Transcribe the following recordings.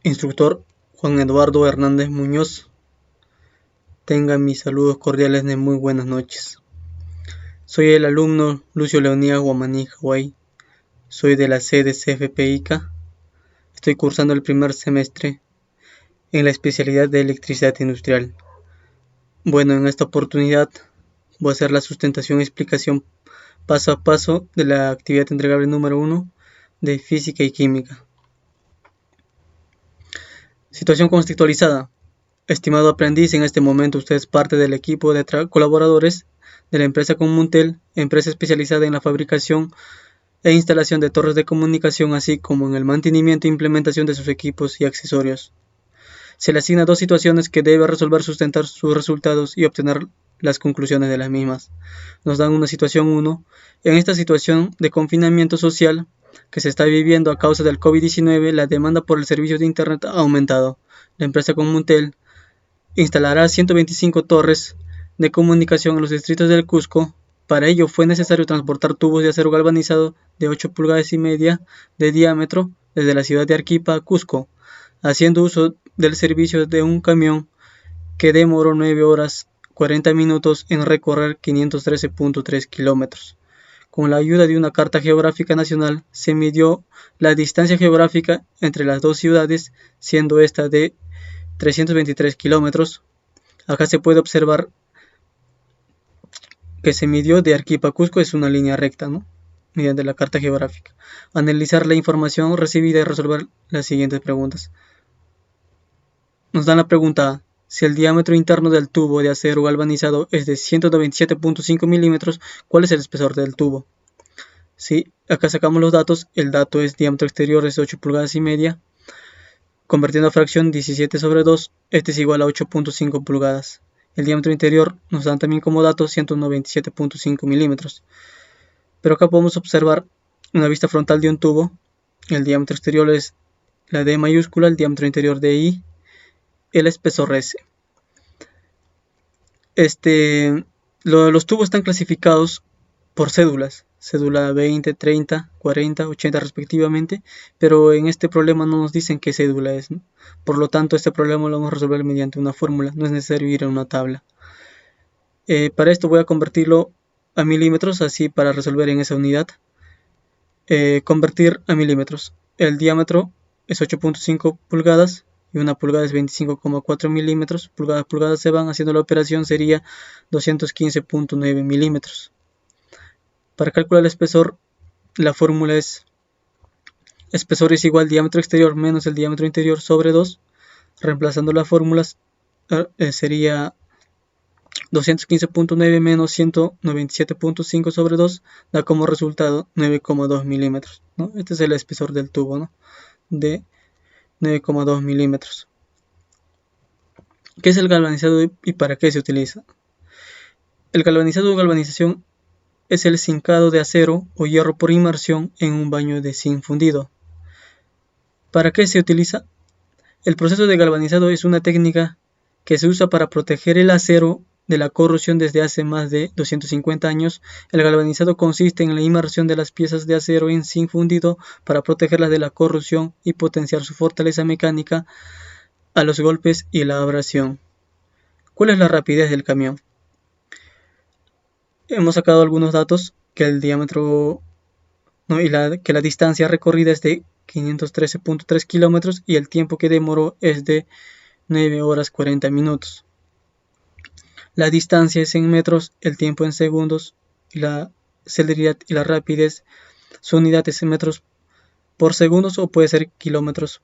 Instructor Juan Eduardo Hernández Muñoz, tenga mis saludos cordiales de muy buenas noches. Soy el alumno Lucio Leonidas Guamaní Hawaii. Soy de la sede CFPICA. Estoy cursando el primer semestre en la especialidad de electricidad industrial. Bueno, en esta oportunidad voy a hacer la sustentación y explicación paso a paso de la actividad entregable número 1 de física y química. Situación contextualizada. Estimado aprendiz, en este momento usted es parte del equipo de colaboradores de la empresa Conmuntel, empresa especializada en la fabricación e instalación de torres de comunicación, así como en el mantenimiento e implementación de sus equipos y accesorios. Se le asigna 2 situaciones que debe resolver, sustentar sus resultados y obtener las conclusiones de las mismas. Nos dan una situación 1. En esta situación de confinamiento social que se está viviendo a causa del COVID-19, la demanda por el servicio de Internet ha aumentado. La empresa Conmuntel instalará 125 torres de comunicación en los distritos del Cusco. Para ello fue necesario transportar tubos de acero galvanizado de 8,5 pulgadas de diámetro desde la ciudad de Arequipa a Cusco, haciendo uso del servicio de un camión que demoró 9 horas 40 minutos en recorrer 513.3 kilómetros. Con la ayuda de una carta geográfica nacional se midió la distancia geográfica entre las dos ciudades, siendo esta de 323 kilómetros. Acá se puede observar que se midió de Arequipa a Cusco, es una línea recta, ¿no? Mediante la carta geográfica. Analizar la información recibida y resolver las siguientes preguntas. Nos dan la pregunta A. Si el diámetro interno del tubo de acero galvanizado es de 197.5 milímetros, ¿cuál es el espesor del tubo? Sí, acá sacamos los datos. El dato es diámetro exterior es 8,5 pulgadas. Convirtiendo a fracción 17 sobre 2, este es igual a 8.5 pulgadas. El diámetro interior nos dan también como dato 197.5 milímetros. Pero acá podemos observar una vista frontal de un tubo. El diámetro exterior es la D mayúscula, el diámetro interior de I, el espesor S. Los tubos están clasificados por cédulas. Cédula 20, 30, 40, 80 respectivamente, pero en este problema no nos dicen qué cédula es, ¿no? Por lo tanto, este problema lo vamos a resolver mediante una fórmula, no es necesario ir a una tabla. Para esto voy a convertirlo a milímetros, así para resolver en esa unidad. Convertir a milímetros. El diámetro es 8.5 pulgadas y una pulgada es 25,4 milímetros. Pulgadas se van, haciendo la operación sería 215.9 milímetros. Para calcular el espesor, la fórmula es espesor es igual diámetro exterior menos el diámetro interior sobre 2. Reemplazando las fórmulas sería 215.9 menos 197.5 sobre 2 da como resultado 9,2 milímetros, ¿no? Este es el espesor del tubo, ¿no? De 9,2 milímetros. ¿Qué es el galvanizado y para qué se utiliza? El galvanizado o galvanización es el zincado de acero o hierro por inmersión en un baño de zinc fundido. ¿Para qué se utiliza? El proceso de galvanizado es una técnica que se usa para proteger el acero de la corrosión desde hace más de 250 años. El galvanizado consiste en la inmersión de las piezas de acero en zinc fundido para protegerlas de la corrosión y potenciar su fortaleza mecánica a los golpes y la abrasión. ¿Cuál es la rapidez del camión? Hemos sacado algunos datos, que el diámetro que la distancia recorrida es de 513.3 kilómetros y el tiempo que demoró es de 9 horas 40 minutos. La distancia es en metros, el tiempo en segundos y la celeridad y la rapidez su unidad es en metros por segundos o puede ser kilómetros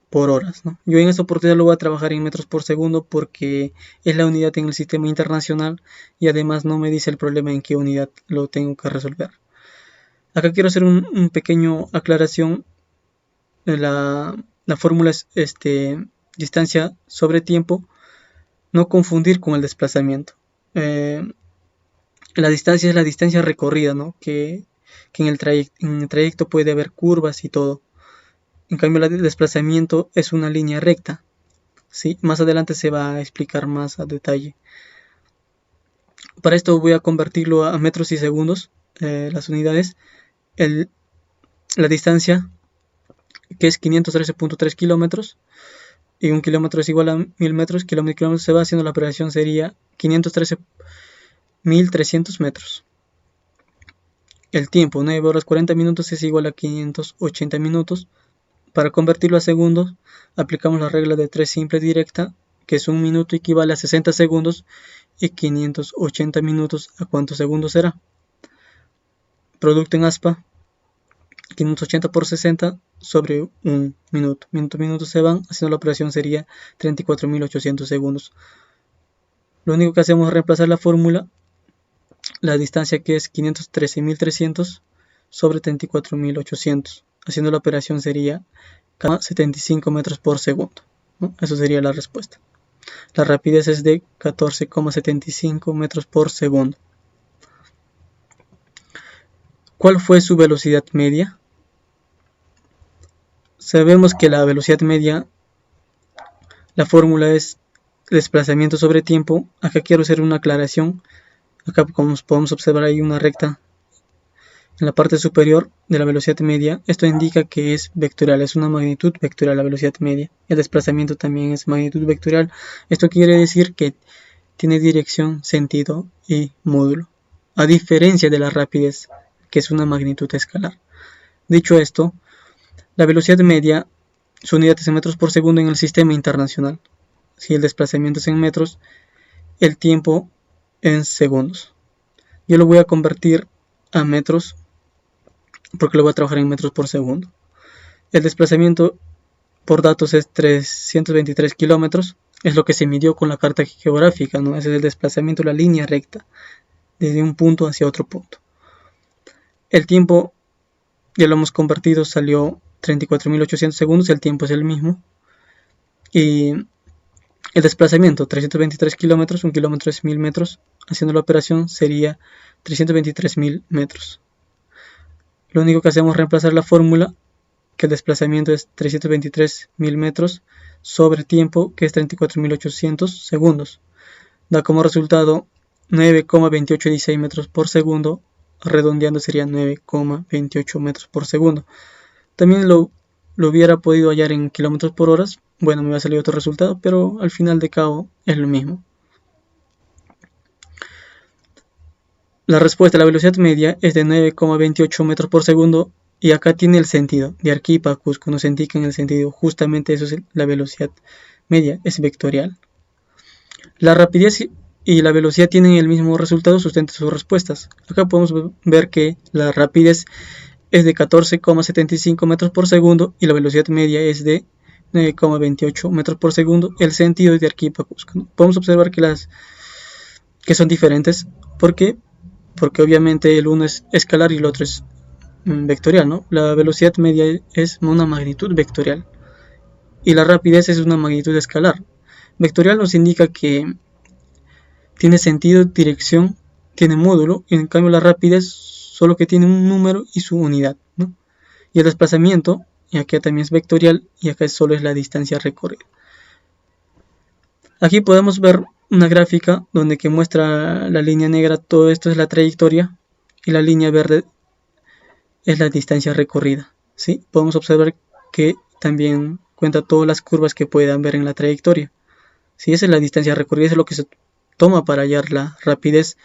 por horas, ¿no? Yo en esta oportunidad lo voy a trabajar en metros por segundo porque es la unidad en el sistema internacional y además no me dice el problema en qué unidad lo tengo que resolver. Acá quiero hacer un pequeño aclaración. La fórmula es distancia sobre tiempo, no confundir con el desplazamiento. La distancia es la distancia recorrida, ¿no? Que en el trayecto puede haber curvas y todo. En cambio, el desplazamiento es una línea recta. ¿Sí? Más adelante se va a explicar más a detalle. Para esto voy a convertirlo a metros y segundos, las unidades. La distancia que es 513.3 kilómetros, y 1 kilómetro es igual a 1000 metros, kilómetro se va haciendo, la operación sería 513.300 metros. El tiempo, 9 horas 40 minutos, es igual a 580 minutos. Para convertirlo a segundos, aplicamos la regla de 3 simple directa, que es 1 minuto equivale a 60 segundos, y 580 minutos, ¿a cuántos segundos será? Producto en aspa, 580 por 60 sobre 1 minuto. Minutos se van, haciendo la operación sería 34.800 segundos. Lo único que hacemos es reemplazar la fórmula, la distancia, que es 513.300 sobre 34.800. Haciendo la operación sería 75 metros por segundo, ¿no? Eso sería la respuesta. La rapidez es de 14,75 metros por segundo. ¿Cuál fue su velocidad media? Sabemos que la velocidad media, la fórmula es desplazamiento sobre tiempo. Acá quiero hacer una aclaración. Acá, como podemos observar, hay una recta en la parte superior de la velocidad media. Esto indica que es vectorial, es una magnitud vectorial la velocidad media. El desplazamiento también es magnitud vectorial. Esto quiere decir que tiene dirección, sentido y módulo, a diferencia de la rapidez, que es una magnitud escalar. Dicho esto, la velocidad media, su unidad es en metros por segundo en el sistema internacional. Si el desplazamiento es en metros, el tiempo en segundos. Yo lo voy a convertir a metros porque lo voy a trabajar en metros por segundo. El desplazamiento por datos es 323 kilómetros. Es lo que se midió con la carta geográfica, ¿no? Ese es el desplazamiento, la línea recta, desde un punto hacia otro punto. El tiempo, ya lo hemos convertido, salió 34.800 segundos. El tiempo es el mismo. Y el desplazamiento, 323 kilómetros, 1 kilómetro es 1000 metros. Haciendo la operación sería 323.000 metros. Lo único que hacemos es reemplazar la fórmula, que el desplazamiento es 323.000 metros sobre tiempo, que es 34.800 segundos. Da como resultado 9,2816 metros por segundo, redondeando sería 9,28 metros por segundo. También lo hubiera podido hallar en kilómetros por hora. Bueno, me va a salir otro resultado, pero al final de cabo es lo mismo. La respuesta a la velocidad media es de 9,28 metros por segundo, y acá tiene el sentido. De Arequipa a Cusco nos indica en el sentido. Justamente eso es la velocidad media, es vectorial. La rapidez y la velocidad tienen el mismo resultado, sustenta sus respuestas. Acá podemos ver que la rapidez es de 14,75 metros por segundo y la velocidad media es de 9,28 metros por segundo. El sentido es de Arequipa a Cusco, ¿no? Podemos observar que son diferentes. ¿Por qué? Porque obviamente el uno es escalar y el otro es vectorial, ¿no? La velocidad media es una magnitud vectorial y la rapidez es una magnitud escalar. Vectorial nos indica que tiene sentido, dirección, tiene módulo, y en cambio la rapidez solo que tiene un número y su unidad, ¿no? Y el desplazamiento, y acá también es vectorial, y acá solo es la distancia recorrida. Aquí podemos ver una gráfica donde que muestra la línea negra, todo esto es la trayectoria, y la línea verde es la distancia recorrida, ¿sí? Podemos observar que también cuenta todas las curvas que puedan ver en la trayectoria. ¿Sí? Esa es la distancia recorrida, es lo que se toma para hallar la rapidez.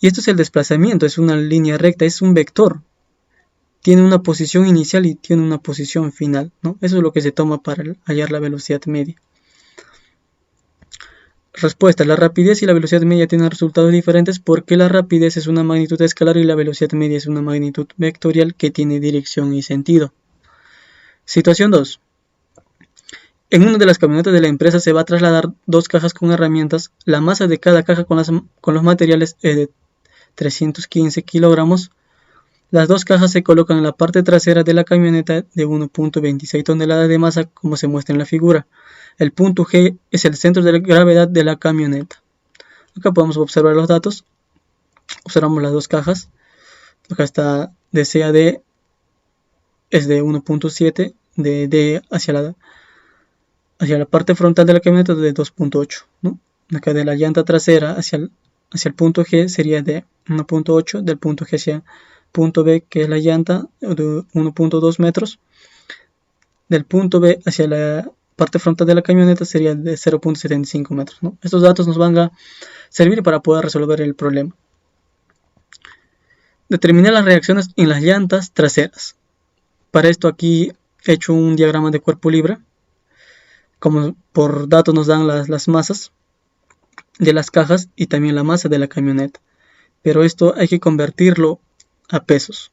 Y esto es el desplazamiento, es una línea recta, es un vector. Tiene una posición inicial y tiene una posición final, ¿no? Eso es lo que se toma para hallar la velocidad media. Respuesta: la rapidez y la velocidad media tienen resultados diferentes porque la rapidez es una magnitud escalar y la velocidad media es una magnitud vectorial que tiene dirección y sentido. Situación 2. En una de las camionetas de la empresa se va a trasladar 2 cajas con herramientas. La masa de cada caja con los materiales es de 315 kilogramos. Las 2 cajas se colocan en la parte trasera de la camioneta de 1.26 toneladas de masa, como se muestra en la figura. El punto G es el centro de gravedad de la camioneta. Acá podemos observar los datos. Observamos las 2 cajas. Acá está de C a D, es de 1.7, de D hacia la parte frontal de la camioneta de 2.8, ¿no? Acá de la llanta trasera hacia el punto G sería de 1.8, del punto G hacia punto B, que es la llanta, de 1.2 metros. del punto B hacia la parte frontal de la camioneta sería de 0.75 metros, ¿no? Estos datos nos van a servir para poder resolver el problema. Determinar las reacciones en las llantas traseras. Para esto aquí he hecho un diagrama de cuerpo libre. Como por datos nos dan las masas de las cajas y también la masa de la camioneta. Pero esto hay que convertirlo a pesos,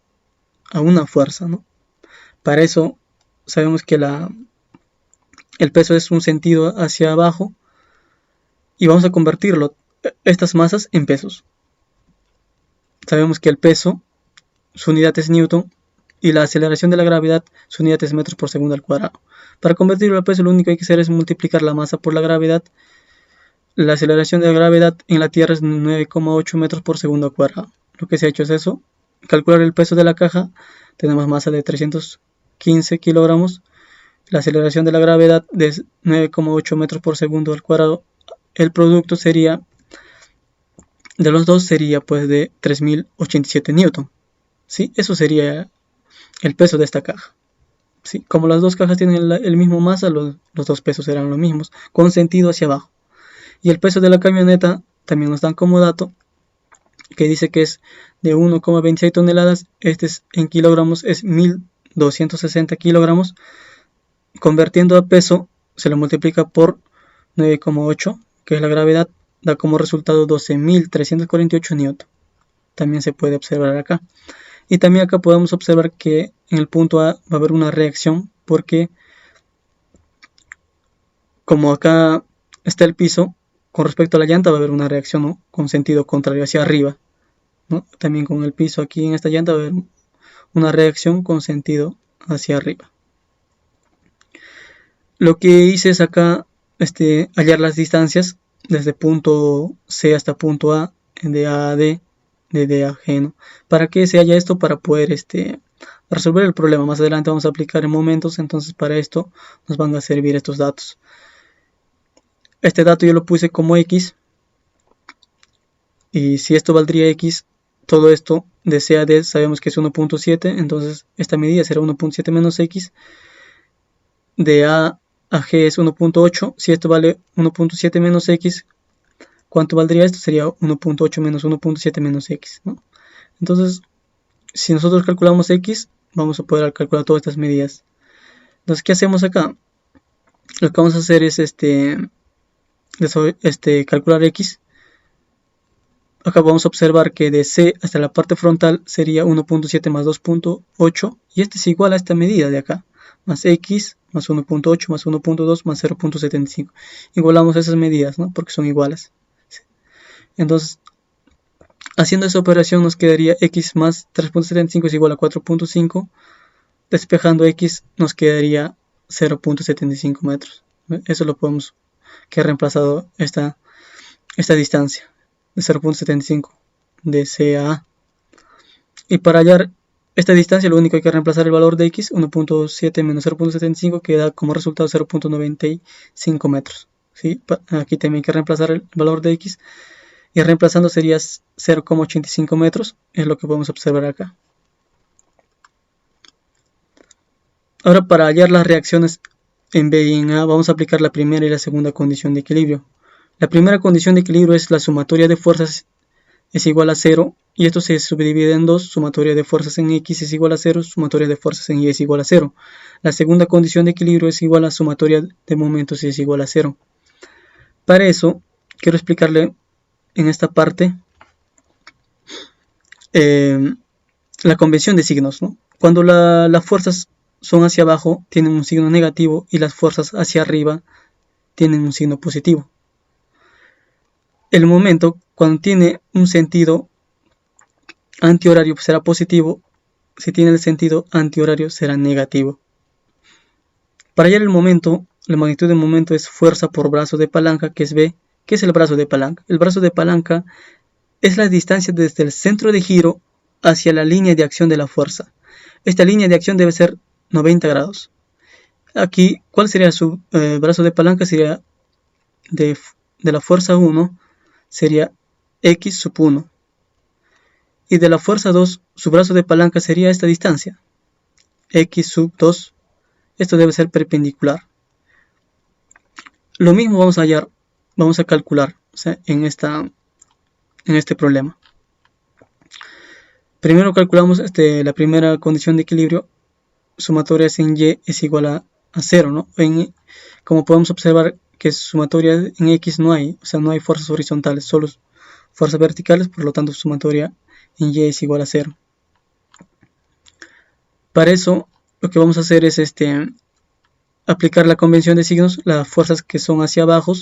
a una fuerza, ¿no? Para eso sabemos que el peso es un sentido hacia abajo y vamos a convertirlo, estas masas, en pesos. Sabemos que el peso, su unidad es Newton, y la aceleración de la gravedad, su unidad es metros por segundo al cuadrado. Para convertirlo a peso, lo único que hay que hacer es multiplicar la masa por la gravedad. La aceleración de la gravedad en la Tierra es 9,8 metros por segundo al cuadrado. Lo que se ha hecho es eso, calcular el peso de la caja. Tenemos masa de 315 kilogramos, la aceleración de la gravedad de 9,8 metros por segundo al cuadrado. El producto sería, de los dos, sería pues de 3087 newton. ¿Sí? Eso sería el peso de esta caja. ¿Sí? Como las dos cajas tienen el mismo masa, los dos pesos serán los mismos, con sentido hacia abajo. Y el peso de la camioneta también nos dan como dato, que dice que es de 1,26 toneladas. Este es, en kilogramos es 1260 kilogramos. Convirtiendo a peso, se lo multiplica por 9,8, que es la gravedad, da como resultado 12.348 newton. También se puede observar acá. Y también acá podemos observar que en el punto A va a haber una reacción, porque como acá está el piso, con respecto a la llanta va a haber una reacción, ¿no?, con sentido contrario hacia arriba, ¿no? También con el piso aquí en esta llanta va a haber una reacción con sentido hacia arriba. Lo que hice es acá hallar las distancias desde punto C hasta punto A, de A a D, de D a G, ¿no? ¿Para qué se halla esto? Para poder resolver el problema. Más adelante vamos a aplicar en momentos, entonces para esto nos van a servir estos datos. Este dato yo lo puse como X, y si esto valdría X, todo esto de C a D sabemos que es 1.7, entonces esta medida será 1.7 menos X. De A a G es 1.8, si esto vale 1.7 menos X, ¿cuánto valdría esto? Sería 1.8 menos 1.7 menos X, ¿no? Entonces, si nosotros calculamos X, vamos a poder calcular todas estas medidas. Entonces, ¿qué hacemos acá? Lo que vamos a hacer es calcular X. Acá vamos a observar que de C hasta la parte frontal sería 1.7 más 2.8, y este es igual a esta medida de acá, más X más 1.8 más 1.2 más 0.75. Igualamos esas medidas, ¿no?, porque son iguales. Entonces, haciendo esa operación nos quedaría X más 3.75 es igual a 4.5. Despejando X nos quedaría 0.75 metros. Eso lo podemos que ha reemplazado esta distancia de 0.75 de C a A. Y para hallar esta distancia lo único que hay que reemplazar el valor de X, 1.7 menos 0.75, que da como resultado 0.95 metros. ¿Sí? Aquí también hay que reemplazar el valor de X, y reemplazando sería 0,85 metros, es lo que podemos observar acá. Ahora, para hallar las reacciones en B y en A, vamos a aplicar la primera y la segunda condición de equilibrio. La primera condición de equilibrio es la sumatoria de fuerzas es igual a 0, y esto se subdivide en dos: sumatoria de fuerzas en X es igual a 0, sumatoria de fuerzas en Y es igual a 0. La segunda condición de equilibrio es igual a sumatoria de momentos y es igual a 0. Para eso, quiero explicarle en esta parte la convención de signos, ¿no? Cuando las fuerzas son hacia abajo, tienen un signo negativo, y las fuerzas hacia arriba tienen un signo positivo. El momento, cuando tiene un sentido antihorario, será positivo. Si tiene el sentido antihorario, será negativo. Para hallar el momento, la magnitud del momento es fuerza por brazo de palanca, que es B. ¿Qué es el brazo de palanca? El brazo de palanca es la distancia desde el centro de giro hacia la línea de acción de la fuerza. Esta línea de acción debe ser 90 grados. Aquí, ¿cuál sería su brazo de palanca? Sería de la fuerza 1, sería X sub 1. Y de la fuerza 2, su brazo de palanca sería esta distancia, X sub 2. esto debe ser perpendicular. Lo mismo vamos a calcular, o sea, en este problema. Primero calculamos la primera condición de equilibrio, sumatoria en Y es igual a 0, ¿no? Como podemos observar que sumatoria en X no hay, o sea, no hay fuerzas horizontales, solo fuerzas verticales, por lo tanto sumatoria en Y es igual a 0. Para eso lo que vamos a hacer es aplicar la convención de signos. Las fuerzas que son hacia abajo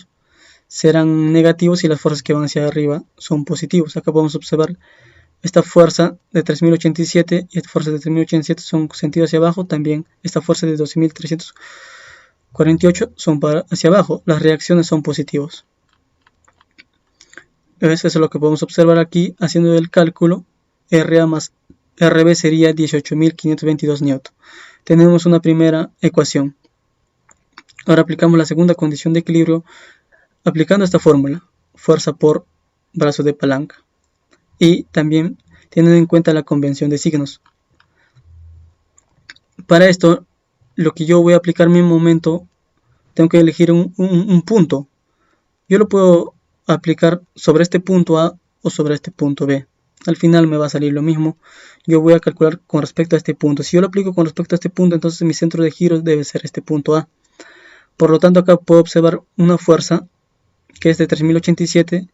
serán negativos y las fuerzas que van hacia arriba son positivos. Acá podemos observar esta fuerza de 3087 y esta fuerza de 3087 son sentido hacia abajo. También esta fuerza de 12348 son hacia abajo. Las reacciones son positivos. Eso es lo que podemos observar aquí haciendo el cálculo. RA más RB sería 18.522 newton. Tenemos una primera ecuación. Ahora aplicamos la segunda condición de equilibrio aplicando esta fórmula, fuerza por brazo de palanca. Y también teniendo en cuenta la convención de signos. Para esto, lo que yo voy a aplicar en mi momento, tengo que elegir un punto. Yo lo puedo aplicar sobre este punto A o sobre este punto B. Al final me va a salir lo mismo. Yo voy a calcular con respecto a este punto. Si yo lo aplico con respecto a este punto, entonces mi centro de giro debe ser este punto A. Por lo tanto, acá puedo observar una fuerza que es de 3087.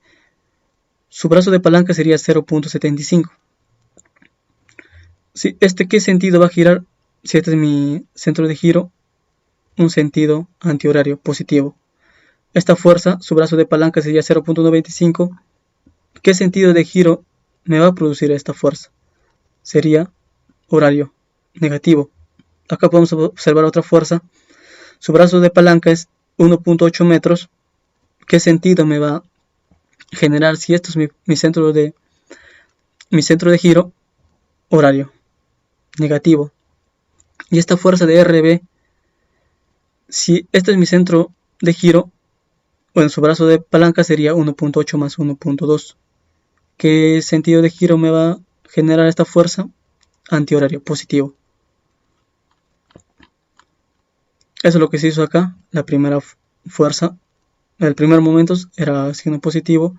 Su brazo de palanca sería 0.75. ¿Qué sentido va a girar? Si este es mi centro de giro, un sentido antihorario positivo. Esta fuerza, su brazo de palanca sería 0.95. ¿Qué sentido de giro me va a producir esta fuerza? Sería horario negativo. Acá podemos observar otra fuerza. Su brazo de palanca es 1.8 metros. ¿Qué sentido me va a generar si esto es mi centro de giro? Horario negativo. Y esta fuerza de RB, si este es mi centro de giro, bueno, su brazo de palanca sería 1.8 más 1.2. ¿Qué sentido de giro me va a generar esta fuerza? Antihorario positivo. Eso es lo que se hizo acá. La primera fuerza, el primer momento era signo positivo,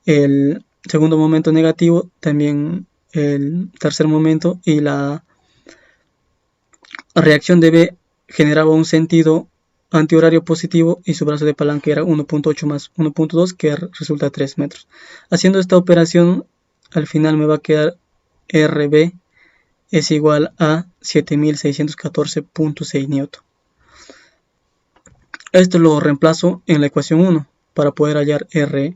el segundo momento negativo, también el tercer momento, y la reacción de B generaba un sentido antihorario positivo y su brazo de palanca era 1.8 más 1.2, que resulta 3 metros. Haciendo esta operación, al final me va a quedar RB es igual a 7614.6 newton. Esto lo reemplazo en la ecuación 1 para poder hallar RA.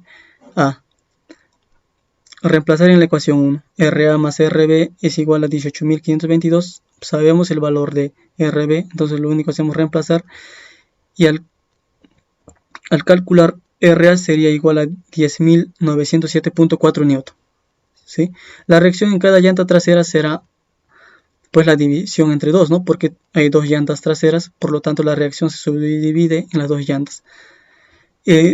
Reemplazar en la ecuación 1. RA más RB es igual a 18.522. Sabemos el valor de RB, entonces lo único que hacemos es reemplazar. Y al calcular, RA sería igual a 10.907.4 newton. ¿Sí? La reacción en cada llanta trasera será pues la división entre dos, ¿no? Porque hay dos llantas traseras, por lo tanto la reacción se subdivide en las dos llantas.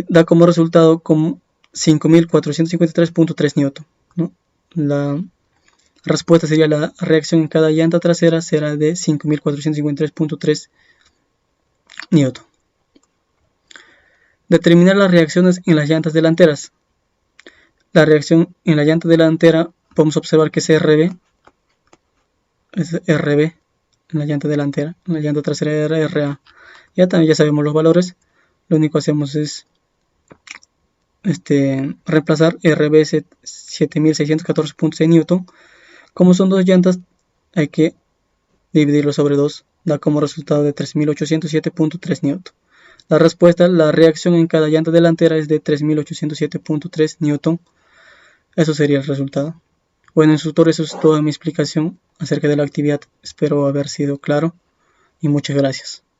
Da como resultado como 5.453.3 newton, ¿no? La respuesta sería la reacción en cada llanta trasera será de 5.453.3 newton. Determinar las reacciones en las llantas delanteras. La reacción en la llanta delantera podemos observar que es RB en la llanta delantera, en la llanta trasera era RA. Ya sabemos los valores, lo único que hacemos es reemplazar. RB es 7614.6 newton. Como son dos llantas, hay que dividirlo sobre 2, da como resultado de 3807.3 newton. La respuesta, la reacción en cada llanta delantera es de 3807.3 newton. Eso sería el resultado. Bueno, instructor, eso es toda mi explicación acerca de la actividad. Espero haber sido claro y muchas gracias.